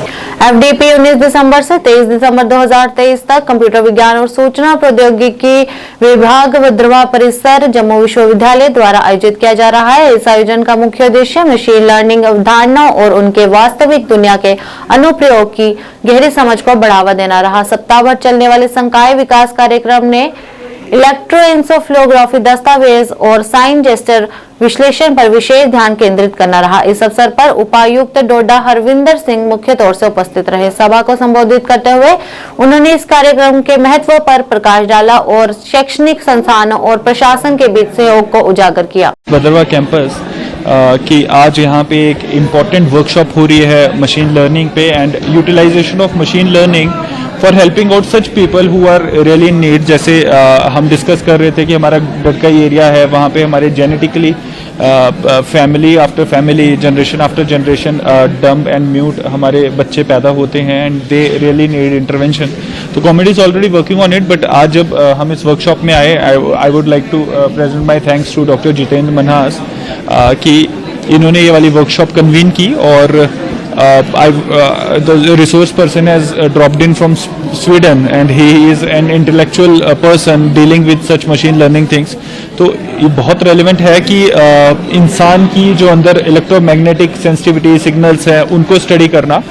FDP 19 दिसंबर से 23 दिसंबर 2023 तक कंप्यूटर विज्ञान और सूचना प्रौद्योगिकी विभाग भद्रवा परिसर जम्मू विश्वविद्यालय द्वारा आयोजित किया जा रहा है। इस आयोजन का मुख्य उद्देश्य मशीन लर्निंग अवधारणाओं और उनके वास्तविक दुनिया के अनुप्रयोग की गहरी समझ को बढ़ावा देना रहा। सप्ताह भर चलने वाले संकाय विकास कार्यक्रम ने इलेक्ट्रोएंसेफेलोग्राफी दस्तावेज और साइन जेस्टर विश्लेषण पर विशेष ध्यान केंद्रित करना रहा। इस अवसर पर उपायुक्त डोडा हरविंदर सिंह मुख्य तौर से उपस्थित रहे। सभा को संबोधित करते हुए उन्होंने इस कार्यक्रम के महत्व पर प्रकाश डाला और शैक्षणिक संस्थानों और प्रशासन के बीच सहयोग को उजागर किया। भद्रवा कैंपस कि आज यहाँ पे एक इम्पॉर्टेंट वर्कशॉप हो रही है मशीन लर्निंग पे and utilization of machine learning for helping out such people who are really in need. जैसे हम डिस्कस कर रहे थे कि हमारा डडकाई एरिया है, वहाँ पे हमारे genetically family after family, generation after generation dumb and mute हमारे बच्चे पैदा होते हैं and they really need intervention. तो comedy is already working on it, but आज जब हम इस वर्कशॉप में आए, I would like to present my thanks to doctor Jitendra Manhas कि इन्होंने ये वाली वर्कशॉप कन्वीन की और the resource person has dropped in from Sweden and he is an intellectual person dealing with such machine learning things. तो ये बहुत relevant है कि इंसान की जो अंदर इलेक्ट्रोमैग्नेटिक सेंसिटिविटी सिग्नल्स है उनको स्टडी करना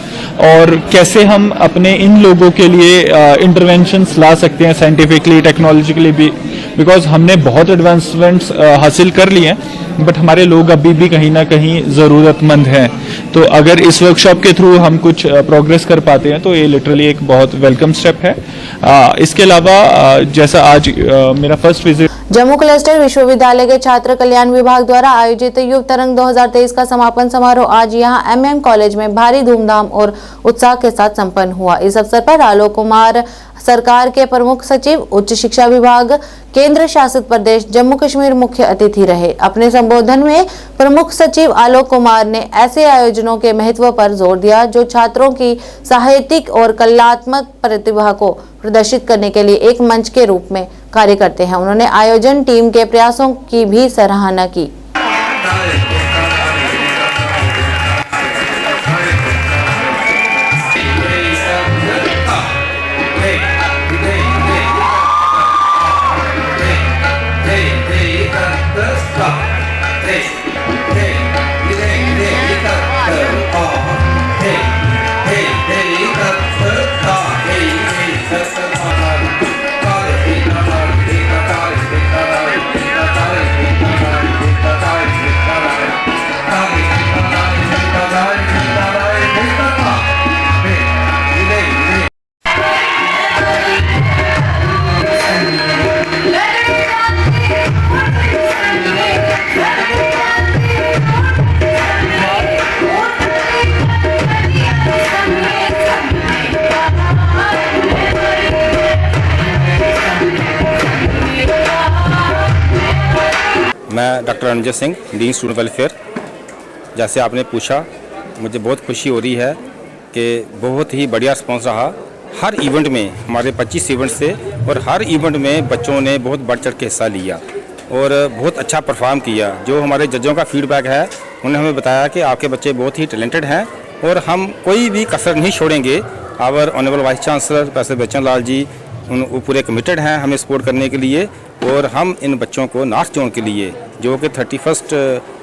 और कैसे हम अपने इन लोगों के लिए इंटरवेंशंस ला सकते हैं साइंटिफिकली टेक्नोलॉजिकली भी, बिकॉज हमने बहुत एडवांसमेंट्स हासिल कर लिए हैं बट हमारे लोग अभी भी कहीं ना कहीं ज़रूरतमंद हैं। तो अगर इस वर्कशॉप के थ्रू हम कुछ प्रोग्रेस कर पाते हैं तो ये लिटरली एक बहुत वेलकम स्टेप है। इसके अलावा जैसा आज मेरा फर्स्ट विजिट जम्मू क्लस्टर विश्वविद्यालय के छात्र कल्याण विभाग द्वारा आयोजित युव तरंग 2023 का समापन समारोह आज यहां MM कॉलेज में भारी धूमधाम और उत्साह के साथ संपन्न हुआ। इस अवसर पर आलोक कुमार सरकार के प्रमुख सचिव उच्च शिक्षा विभाग केंद्र शासित प्रदेश जम्मू कश्मीर मुख्य अतिथि रहे। अपने संबोधन में प्रमुख सचिव आलोक कुमार ने ऐसे आयोजनों के महत्व पर जोर दिया जो छात्रों की साहित्यिक और कलात्मक प्रतिभा को प्रदर्शित करने के लिए एक मंच के रूप में कार्य करते हैं। उन्होंने आयोजन टीम के प्रयासों की भी सराहना की। मैं doctor Ranjit Singh, dean student welfare. जैसे आपने पूछा, मुझे बहुत खुशी हो रही है कि बहुत ही बढ़िया रिस्पॉन्स रहा। हर इवेंट में हमारे 25 इवेंट से और हर इवेंट में बच्चों ने बहुत बढ़ चढ़ के हिस्सा लिया और बहुत अच्छा परफॉर्म किया। जो हमारे जजों का फीडबैक है उन्होंने हमें बताया कि आपके बच्चे बहुत ही टैलेंटेड हैं और हम कोई भी कसर नहीं छोड़ेंगे। Our honourable vice chancellor professor Bachchan Lal ji वो पूरे कमिटेड हैं हमें सपोर्ट करने के लिए और हम इन बच्चों को नॉर्थ जोन के लिए जो कि 31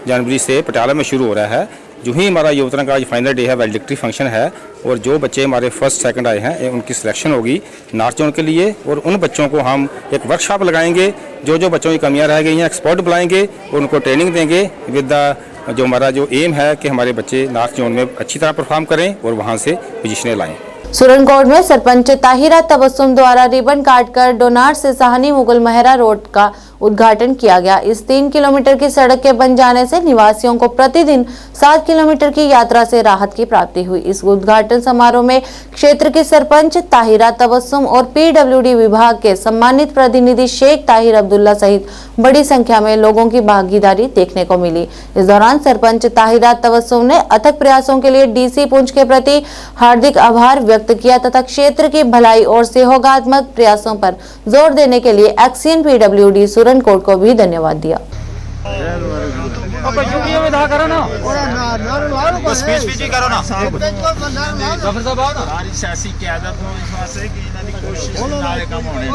जनवरी से पटियाला में शुरू हो रहा है, जो ही हमारा युवा तरंग का आज फाइनल डे है, वैल्डिक्ट्री फंक्शन है और जो बच्चे हमारे फर्स्ट सेकंड आए हैं उनकी सिलेक्शन होगी नॉर्थ जोन के लिए और उन बच्चों को हम एक वर्कशॉप लगाएंगे। जो जो बच्चों की कमियां रह गई हैं एक्सपर्ट बुलाएंगे और उनको ट्रेनिंग देंगे विद द जो हमारा जो एम है कि हमारे बच्चे नॉर्थ जोन में अच्छी तरह परफॉर्म करें और वहाँ से पोजीशनें लाएँ। सुरनकोट में सरपंच ताहिरा तबस्सुम द्वारा रिबन काटकर डोनार से साहनी मुगल महरा रोड का उद्घाटन किया गया। इस 3 किलोमीटर की सड़क के बन जाने से निवासियों को प्रतिदिन 7 किलोमीटर की यात्रा से राहत की प्राप्ति हुई। इस उद्घाटन समारोह में क्षेत्र के सरपंच ताहिरा तबस्सुम और PWD विभाग के सम्मानित प्रतिनिधि शेख ताहिर अब्दुल्ला सहित बड़ी संख्या में लोगों की भागीदारी देखने को मिली। इस दौरान सरपंच ताहिरा तबस्सुम ने अथक प्रयासों के लिए DC पुंछ के प्रति हार्दिक आभार व्यक्त किया तथा क्षेत्र की भलाई और सहयोगात्मक प्रयासों पर जोर देने के लिए एक्सियन PWD सुरनकोट को भी धन्यवाद दिया। शुक्रिया अदा करो ना स्पीच ही करो ना जफर साहब आओ ना सारी सियासी क़यादत हो इस वास्ते कि इन्हां दी कोशिश नारे काम होने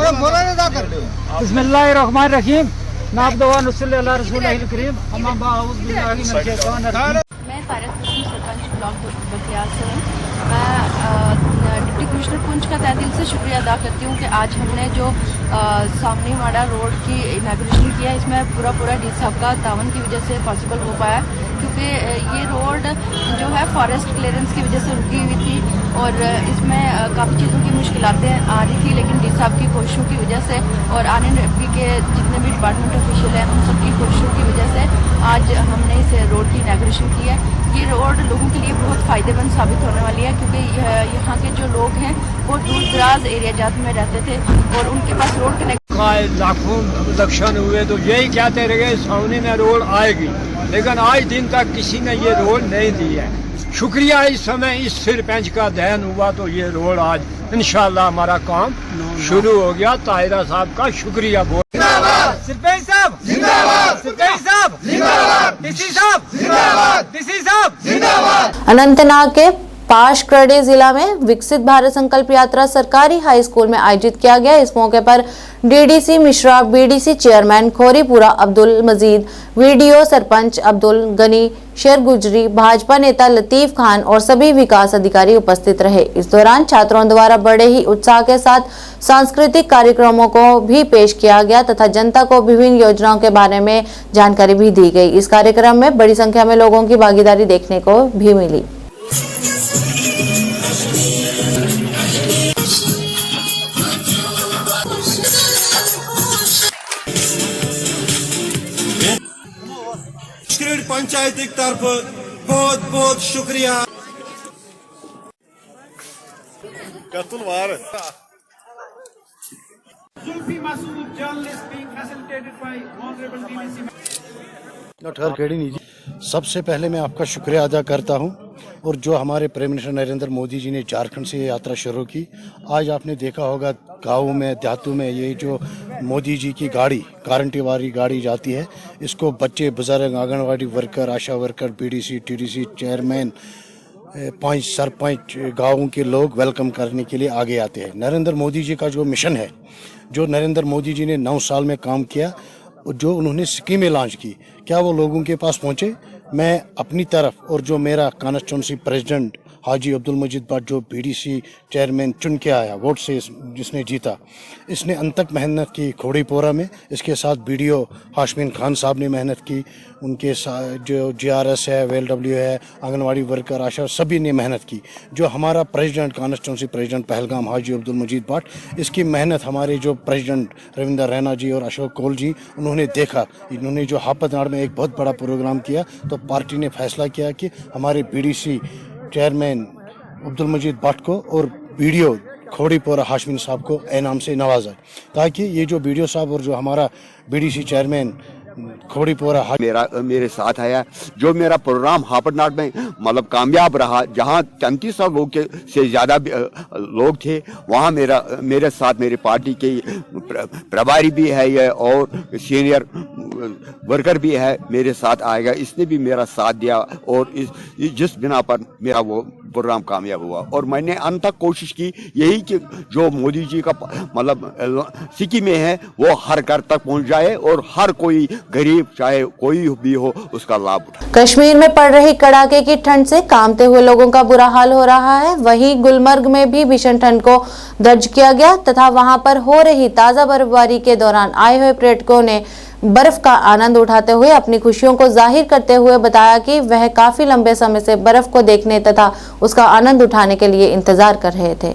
बिस्मिल्लाहिर्रहमानिर्रहीम नाबदवा नस्ल अला रसूलिल करीम अम्मा बाउज़ बिल्लाहि मिनश शैतानिर रजीम। मैं फारक हुसैन सरपंच ब्लॉक बख्तियार से हूँ। मैं डिप्टी कमिश्नर पुंछ का तहे दिल से शुक्रिया अदा करती हूँ कि आज हमने जो सामने वाड़ा रोड की इनाग्रेशन किया, इसमें पूरा डी साहब का तावन की वजह से पॉसिबल हो पाया, क्योंकि ये रोड जो है फॉरेस्ट क्लियरेंस की वजह से रुकी हुई थी और इसमें काफ़ी चीज़ों की मुश्किलातें आ रही थी, लेकिन डी साहब की कोशिशों की वजह से और आरएनएफपी के जितने भी डिपार्टमेंट ऑफिशियल हैं उन सबकी कोशिशों की वजह से आज हमने इस रोड की इनाग्रेशन की है। ये रोड लोगों के लिए बहुत फ़ायदेमंद साबित होने वाली है, क्योंकि यहाँ के जो लोग हैं वो दूर दराज एरिया जात में रहते थे और उनके पास रोड कनेक्ट लाखों इलेक्शन हुए तो यही कहते रहे सामने में रोड आएगी, लेकिन आज दिन तक किसी ने ये रोड नहीं दी है। शुक्रिया इस समय इस सरपंच का देन हुआ तो ये रोड आज इंशाल्लाह हमारा काम शुरू हो गया। ताहिरा साहब का शुक्रिया बोल सरपंच साहब जिंदाबाद, सरपंच साहब जिंदाबाद, डीसी साहब जिंदाबाद, डीसी साहब जिंदाबाद। अनंतनाग के पाशकरडे जिला में विकसित भारत संकल्प यात्रा सरकारी हाई स्कूल में आयोजित किया गया। इस मौके पर DDC Mishra, BDC chairman Khoripura Abdul Majid, VDO sarpanch Abdul Gani, शेर गुजरी, भाजपा नेता लतीफ खान और सभी विकास अधिकारी उपस्थित रहे। इस दौरान छात्रों द्वारा बड़े ही उत्साह के साथ सांस्कृतिक कार्यक्रमों को भी पेश किया गया तथा जनता को विभिन्न योजनाओं के बारे में जानकारी भी दी गई। इस कार्यक्रम में बड़ी संख्या में लोगों की भागीदारी देखने को भी मिली। पंचायत की तरफ बहुत बहुत शुक्रिया। सबसे पहले मैं आपका शुक्रिया अदा करता हूं और जो हमारे प्राइम मिनिस्टर नरेंद्र मोदी जी ने झारखंड से यात्रा शुरू की, आज आपने देखा होगा गाँव में देहातों में ये जो मोदी जी की गाड़ी गारंटी वाली गाड़ी जाती है, इसको बच्चे, बुजुर्ग, anganwadi worker, ASHA worker, BDC, TDC, chairman, 5 sarpanch, गाँव के लोग वेलकम करने के लिए आगे आते हैं। नरेंद्र मोदी जी का जो मिशन है, जो नरेंद्र मोदी जी ने 9 साल में काम किया, जो उन्होंने स्कीमें लॉन्च की, क्या वो लोगों के पास पहुँचे? मैं अपनी तरफ और जो मेरा कॉन्स्टिट्यूंसी प्रेसिडेंट हाजी अब्दुल मजीद भट्ट जो बीडीसी चेयरमैन चुन के आया, वोट से जिसने जीता, इसने अंतक मेहनत की खोड़ीपोरा में। इसके साथ बीडीओ हाशमीन खान साहब ने मेहनत की, उनके साथ जो जीआरएस है, वेलडब्ल्यू है, आंगनवाड़ी वर्कर, आशा, सभी ने मेहनत की। जो हमारा president constituency president Pahalgam Haji Abdul मजीद भट्ट, इसकी मेहनत हमारे जो प्रेसिडेंट रविंदर रैना जी और अशोक कोल जी, उन्होंने देखा। इन्होंने जो हापतनाड़ में एक बहुत बड़ा प्रोग्राम किया, तो पार्टी ने फैसला किया कि हमारे बीडीसी चेयरमैन अब्दुल मजीद भट्ट को और बीडीओ खोड़ीपोरा हाशमीन साहब को इनाम से नवाजा, ताकि ये जो बीडीओ साहब और जो हमारा बीडीसी चेयरमैन खोड़ीपोरा मेरे साथ आया, जो मेरा प्रोग्राम हापतनाड़ में मतलब कामयाब रहा, जहां 3300 लोग से ज़्यादा लोग थे, वहां मेरे साथ मेरी पार्टी के प्रभारी भी है ये और सीनियर वर्कर भी है, मेरे साथ आएगा। इसने भी मेरा साथ दिया और जिस बिना पर मेरा वो प्रोग्राम कामयाब हुआ। और मैंने अंत तक कोशिश की यही कि जो मोदी जी का मतलब सिक्किम में है वो हर घर तक पहुंच जाए और हर कोई गरीब चाहे कोई भी हो उसका लाभ उठाए। कश्मीर में पड़ रही कड़ाके की ठंड से कांपते हुए लोगों का बुरा हाल हो रहा है। वहीं गुलमर्ग में भी भीषण ठंड को दर्ज किया गया तथा वहां पर हो रही ताजा बर्फबारी के दौरान आए हुए पर्यटकों ने बर्फ का आनंद उठाते हुए अपनी खुशियों को जाहिर करते हुए बताया कि वह काफी लंबे समय से बर्फ को देखने तथा उसका आनंद उठाने के लिए इंतजार कर रहे थे।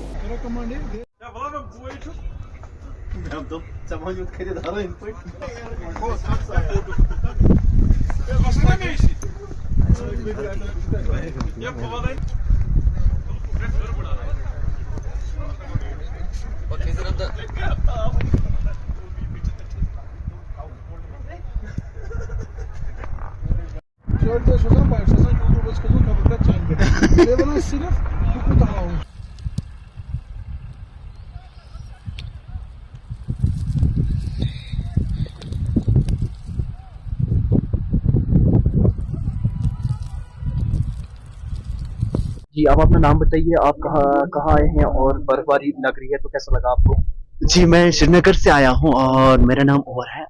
आप अपना नाम बताइए, आप कहाँ आए हैं और बर्फबारी लग रही है तो कैसा लगा आपको? जी, मैं श्रीनगर से आया हूँ और मेरा नाम उमर है।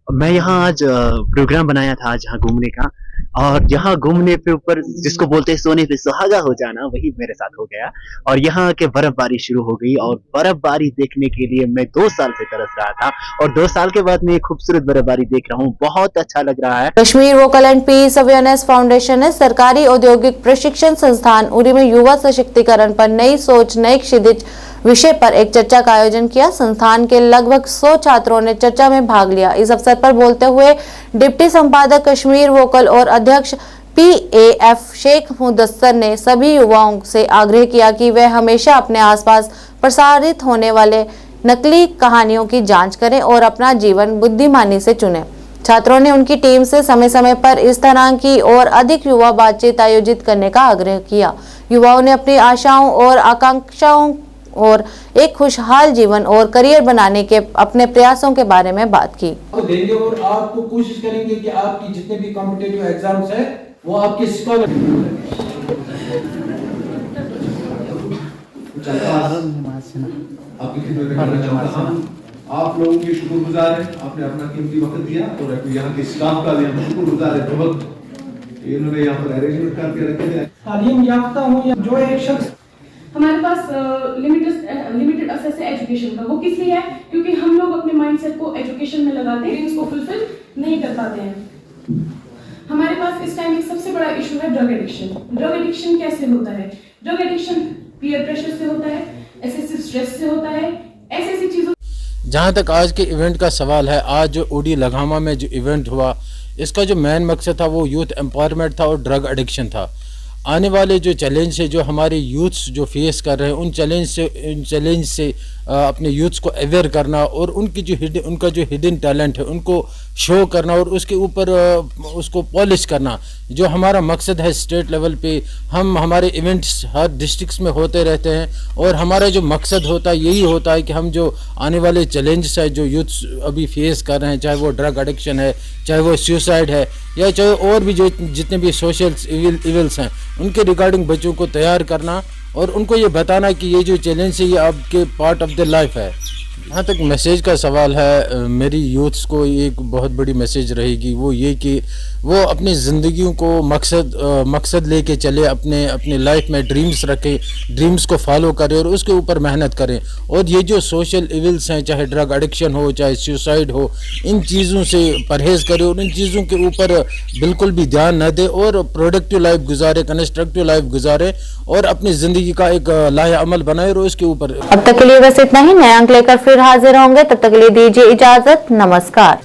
मैं यहाँ आज प्रोग्राम बनाया था आज यहाँ घूमने का, और यहाँ घूमने पे ऊपर जिसको बोलते हैं सोने पे सुहागा हो जाना, वही मेरे साथ हो गया। और यहाँ के बर्फबारी शुरू हो गई और बर्फबारी देखने के लिए मैं 2 साल से तरस रहा था, और 2 साल के बाद मैं खूबसूरत बर्फबारी देख रहा हूँ, बहुत अच्छा लग रहा है। Kashmir vocal and peace awareness foundation ने सरकारी औद्योगिक प्रशिक्षण संस्थान उरी में युवा सशक्तिकरण पर नई सोच नई क्षितिज विषय पर एक चर्चा का आयोजन किया। संस्थान के लगभग 100 छात्रों ने चर्चा में भाग लिया। इस अवसर पर बोलते हुए डिप्टी संपादक कश्मीर वोकल और अध्यक्ष PAF शेख मुदस्सर ने सभी युवाओं से आग्रह किया कि वे हमेशा अपने आसपास प्रसारित होने वाले नकली कहानियों की जांच करें और अपना जीवन बुद्धिमानी से चुनें। छात्रों ने उनकी टीम से समय समय पर इस तरह की और अधिक युवा बातचीत आयोजित करने का आग्रह किया। युवाओं ने अपनी आशाओं और आकांक्षाओं और एक खुशहाल जीवन और करियर बनाने के अपने प्रयासों के बारे में बात की। देंगे और आपको कोशिश करेंगे कि आपकी जितने भी कॉम्पिटिटिव एग्जाम्स हैं वो आपके स्कॉलर आपकी खिदमत में करना चाहता हूं। आप लोगों के शुक्रगुजार हैं, आपने अपना कीमती वक्त दिया, और यहाँ के स्टाफ का भी हम शुक्रगुजार हैं। बहुत इन्होंने यहाँ पर अरेंजमेंट करके रखे थे। तालीम याफ्ता हो या जो एक शख्स, हमारे पास लिमिटेड एक्सेस है एजुकेशन का। वो किस लिए है? क्योंकि हम लोग अपने माइंडसेट को एजुकेशन में लगाते हैं, इसको फुलफिल नहीं कर पाते हैं। हमारे पास इस टाइम एक सबसे बड़ा इशू है ड्रग एडिक्शन। ड्रग एडिक्शन कैसे होता है? ड्रग एडिक्शन पीयर प्रेशर से होता है, एक्सेसिव स्ट्रेस से होता है, ऐसी चीजों। जहाँ तक आज के इवेंट का सवाल है, आज जो ओडी लगामा में जो इवेंट हुआ, इसका जो मेन मकसद था वो यूथ एम्पावरमेंट था और ड्रग एडिक्शन था। आने वाले जो चैलेंज है जो हमारे यूथ्स जो फेस कर रहे हैं, उन चैलेंज से अपने यूथ्स को अवेयर करना और उनका जो हिडन टैलेंट है उनको शो करना और उसके ऊपर उसको पॉलिश करना, जो हमारा मकसद है। स्टेट लेवल पे हम हमारे इवेंट्स हर डिस्ट्रिक्ट्स में होते रहते हैं, और हमारा जो मकसद होता है यही होता है कि हम जो आने वाले चैलेंजेस है जो यूथ्स अभी फेस कर रहे हैं, चाहे वो ड्रग एडिक्शन है, चाहे वो सुसाइड है, या चाहे और भी जो जितने भी सोशल इविल्स हैं, उनके रिगार्डिंग बच्चों को तैयार करना और उनको ये बताना कि ये जो चैलेंज है ये आपके पार्ट ऑफ द लाइफ है। जहाँ तक मैसेज का सवाल है, मेरी यूथ्स को एक बहुत बड़ी मैसेज रहेगी, वो ये कि वो अपनी ज़िंदगियों को मकसद लेके चले, अपने लाइफ में ड्रीम्स रखें, ड्रीम्स को फॉलो करें और उसके ऊपर मेहनत करें। और ये जो सोशल इविल्स हैं, चाहे ड्रग एडिक्शन हो, चाहे सुसाइड हो, इन चीज़ों से परहेज़ करें और इन चीज़ों के ऊपर बिल्कुल भी ध्यान न दें और प्रोडक्टिव लाइफ गुजारे, कंस्ट्रक्टिव लाइफ गुजारे और अपनी ज़िंदगी का एक लाहे अमल बनाए और उसके ऊपर। अब तक के लिए बस इतना ही। नए अंक लेकर फिर हाजिर होंगे, तब तक के लिए दीजिए इजाजत। नमस्कार।